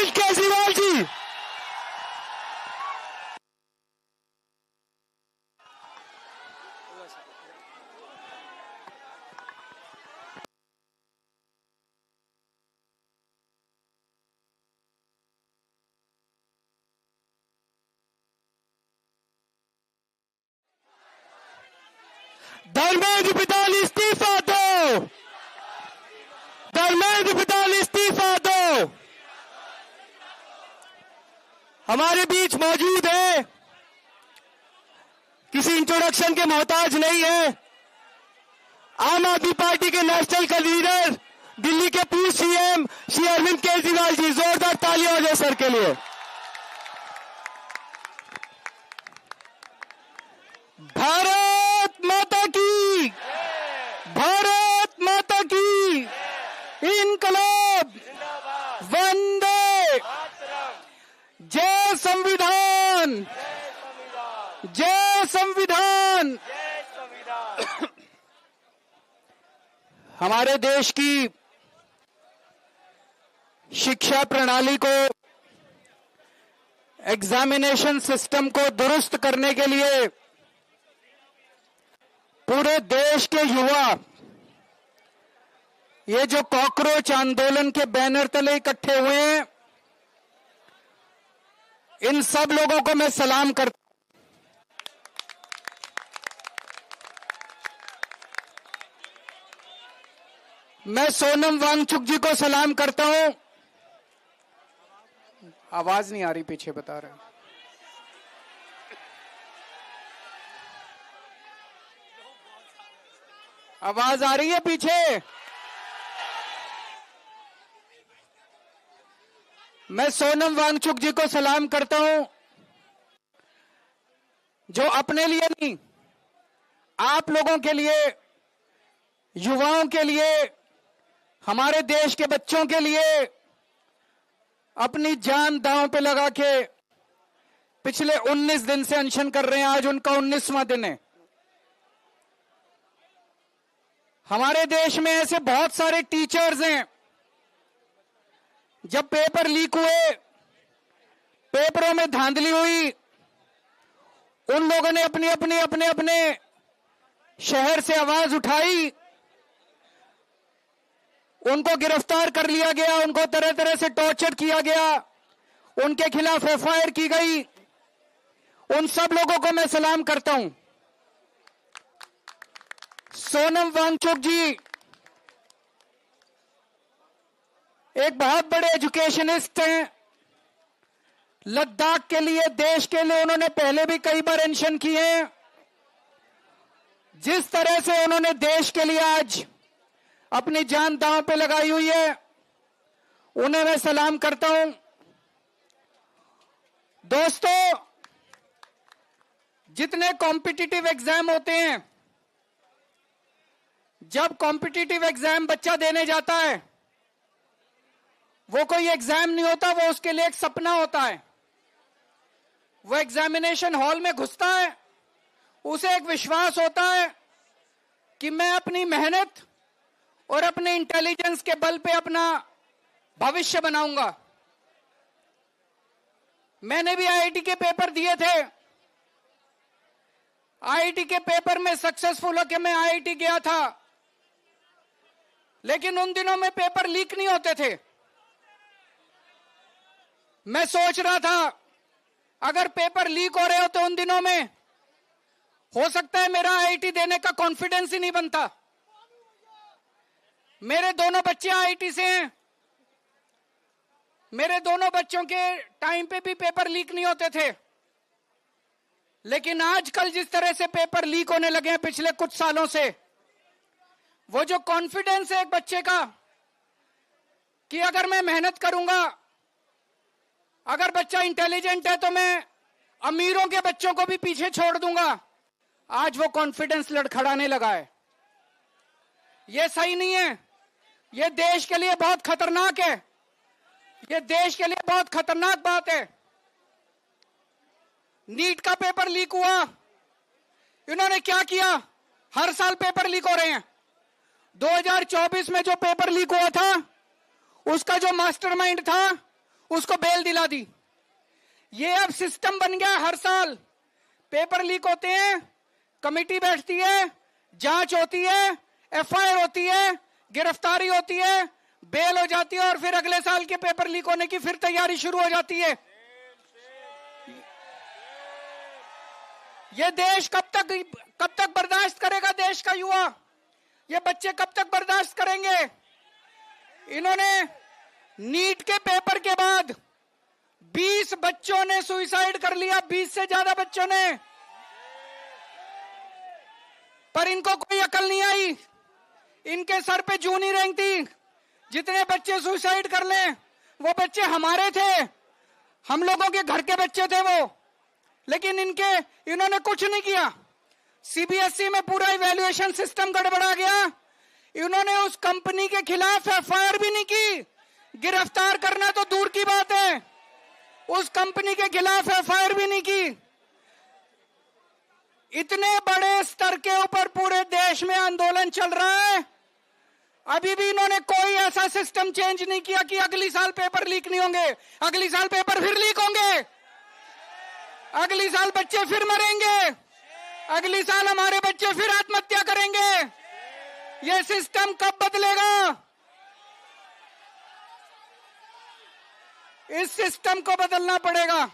अरविंद केजरीवाल जी। धर्मेंद्र प्रधान इस्तीफा दो, धर्मेंद्र प्रधान इस्तीफा दो। हमारे बीच मौजूद है, किसी इंट्रोडक्शन के मोहताज नहीं है, आम आदमी पार्टी के नेशनल का लीडर, दिल्ली के पूर्व सीएम श्री अरविंद केजरीवाल जी। जोरदार तालियां हो जाए सर के लिए। भारत माता की, भारत माता की, इनकलाब, वंदे, जय संविधान, जय संविधान। हमारे देश की शिक्षा प्रणाली को, एग्जामिनेशन सिस्टम को दुरुस्त करने के लिए पूरे देश के युवा ये जो कॉकरोच आंदोलन के बैनर तले इकट्ठे हुए हैं, इन सब लोगों को मैं सलाम करता हूं। मैं सोनम वांगचुक जी को सलाम करता हूं। आवाज नहीं आ रही, पीछे बता रहे हैं। आवाज आ रही है पीछे? मैं सोनम वांगचुक जी को सलाम करता हूं, जो अपने लिए नहीं, आप लोगों के लिए, युवाओं के लिए, हमारे देश के बच्चों के लिए अपनी जान दांव पे लगा के पिछले 19 दिन से अनशन कर रहे हैं। आज उनका 19वां दिन है। हमारे देश में ऐसे बहुत सारे टीचर्स हैं, जब पेपर लीक हुए, पेपरों में धांधली हुई, उन लोगों ने अपने अपने शहर से आवाज उठाई, उनको गिरफ्तार कर लिया गया, उनको तरह तरह से टॉर्चर किया गया, उनके खिलाफ एफआईआर की गई। उन सब लोगों को मैं सलाम करता हूं। सोनम वांगचुक जी एक बहुत बड़े एजुकेशनिस्ट हैं। लद्दाख के लिए, देश के लिए उन्होंने पहले भी कई बार अनशन किए हैं। जिस तरह से उन्होंने देश के लिए आज अपनी जान दांव पे लगाई हुई है, उन्हें मैं सलाम करता हूं। दोस्तों, जितने कॉम्पिटिटिव एग्जाम होते हैं, जब कॉम्पिटिटिव एग्जाम बच्चा देने जाता है, वो कोई एग्जाम नहीं होता, वो उसके लिए एक सपना होता है। वो एग्जामिनेशन हॉल में घुसता है, उसे एक विश्वास होता है कि मैं अपनी मेहनत और अपने इंटेलिजेंस के बल पे अपना भविष्य बनाऊंगा। मैंने भी आईआईटी के पेपर दिए थे। आईआईटी के पेपर में सक्सेसफुल होकर मैं आईआईटी गया था, लेकिन उन दिनों में पेपर लीक नहीं होते थे। मैं सोच रहा था, अगर पेपर लीक हो रहे होते उन दिनों में, हो सकता है मेरा आईआईटी देने का कॉन्फिडेंस ही नहीं बनता। मेरे दोनों बच्चे आईआईटी से हैं। मेरे दोनों बच्चों के टाइम पे भी पेपर लीक नहीं होते थे। लेकिन आजकल जिस तरह से पेपर लीक होने लगे हैं पिछले कुछ सालों से, वो जो कॉन्फिडेंस है एक बच्चे का कि अगर मैं मेहनत करूंगा, अगर बच्चा इंटेलिजेंट है तो मैं अमीरों के बच्चों को भी पीछे छोड़ दूंगा, आज वो कॉन्फिडेंस लड़खड़ाने लगा है। ये सही नहीं है। ये देश के लिए बहुत खतरनाक है। ये देश के लिए बहुत खतरनाक बात है। नीट का पेपर लीक हुआ, इन्होंने क्या किया? हर साल पेपर लीक हो रहे हैं। 2024 में जो पेपर लीक हुआ था, उसका जो मास्टरमाइंड था, उसको बेल दिला दी। ये अब सिस्टम बन गया, हर साल पेपर लीक होते हैं, कमेटी बैठती है, जांच होती है, एफआईआर होती है, गिरफ्तारी होती है, बेल हो जाती है और फिर अगले साल के पेपर लीक होने की फिर तैयारी शुरू हो जाती है। ये देश कब तक बर्दाश्त करेगा? देश का युवा, ये बच्चे कब तक बर्दाश्त करेंगे? इन्होंने नीट के पेपर के बाद 20 बच्चों ने सुसाइड कर लिया, 20 से ज्यादा बच्चों ने, पर इनको कोई अकल नहीं आई। इनके सर पे जूं नहीं रेंगती। जितने बच्चे सुसाइड कर लें वो बच्चे हमारे थे, हम लोगों के घर के बच्चे थे वो, लेकिन इन्होंने कुछ नहीं किया। सीबीएसई में पूरा इवैल्यूएशन सिस्टम गड़बड़ा गया। इन्होंने उस कंपनी के खिलाफ एफआईआर भी नहीं की, गिरफ्तार करना तो दूर की बात है, उस कंपनी के खिलाफ एफआईआर भी नहीं की। इतने बड़े स्तर के ऊपर पूरे देश में आंदोलन चल रहा है, अभी भी इन्होंने कोई ऐसा सिस्टम चेंज नहीं किया कि अगली साल पेपर लीक नहीं होंगे। अगली साल पेपर फिर लीक होंगे, अगली साल बच्चे फिर मरेंगे, अगली साल हमारे बच्चे फिर आत्महत्या करेंगे। यह सिस्टम कब बदलेगा? इस सिस्टम को बदलना पड़ेगा।